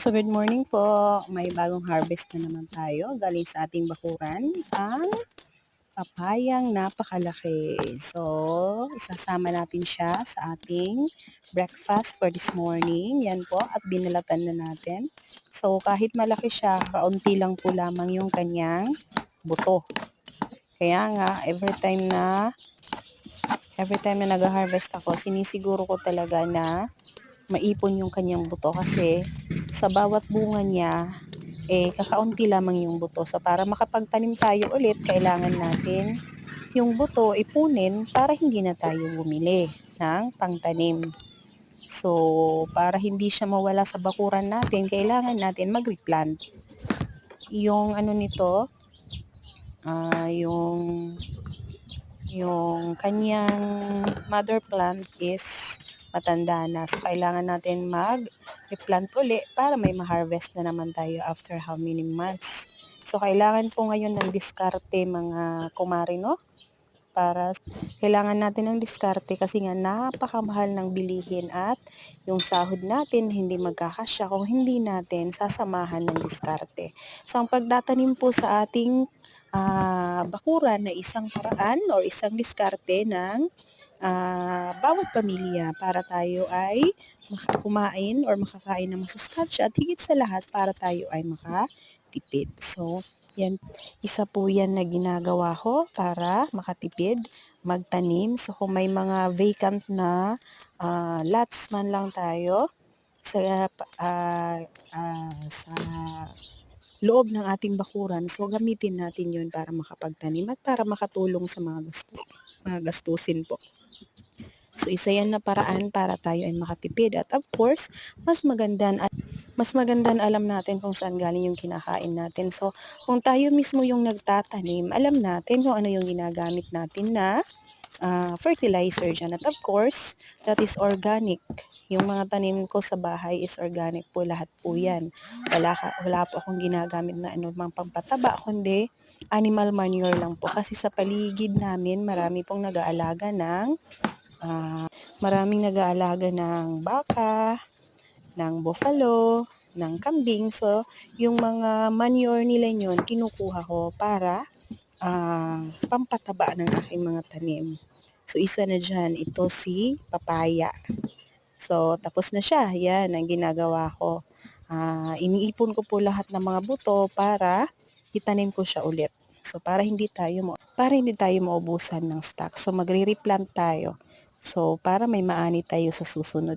So good morning po. May bagong harvest na naman tayo galing sa ating bakuran, ang papayang napakalaki. So isasama natin siya sa ating breakfast for this morning. Yan po, at binalatan na natin. So kahit malaki siya, kaunti lang po lamang yung kanyang buto. Kaya nga every time na nag-harvest ako, sinisiguro ko talaga na maipon yung kanyang buto kasi sa bawat bunga niya kakaunti lamang yung buto. So para makapagtanim tayo ulit, kailangan natin yung buto ipunin para hindi na tayo bumili ng pangtanim. So para hindi siya mawala sa bakuran natin, kailangan natin mag-replant. Yung ano nito, yung kanyang mother plant is matanda na. So, kailangan natin mag-replant uli para may ma-harvest na naman tayo after how many months. So, kailangan po ngayon ng diskarte mga kumari, no? Kailangan natin ng diskarte kasi nga napakamahal ng bilihin at yung sahod natin hindi magkakasya kung hindi natin sasamahan ng diskarte. So, ang pagtatanim po sa ating bakuran na isang paraan or isang diskarte ng bawat pamilya para tayo ay kumain or makakain ng masustansya at higit sa lahat para tayo ay makatipid. So, yan, isa po yan na ginagawa ko para makatipid, magtanim. So, kung may mga vacant na lots man lang tayo sa loob ng ating bakuran, so gamitin natin yun para makapagtanim at para makatulong sa mga gastusin po. So isa yan na paraan para tayo ay makatipid, at of course, mas maganda na alam natin kung saan galing yung kinakain natin. So kung tayo mismo yung nagtatanim, alam natin kung ano yung ginagamit natin na fertilizer dyan. At of course, that is organic. Yung mga tanim ko sa bahay is organic po, lahat po yan. Wala po akong ginagamit na anumang pampataba, kundi animal manure lang po. Kasi sa paligid namin, maraming nag-aalaga ng baka, ng buffalo, ng kambing. So, yung mga manure nila yun, kinukuha ko para pampataba ng aking mga tanim. So, isa na dyan, ito si papaya. So, tapos na siya. Yan ang ginagawa ko. Iniipon ko po lahat ng mga buto para itanim ko siya ulit. So, para hindi tayo maubusan ng stock. So, magre-replant tayo. So, para may maani tayo sa susunod.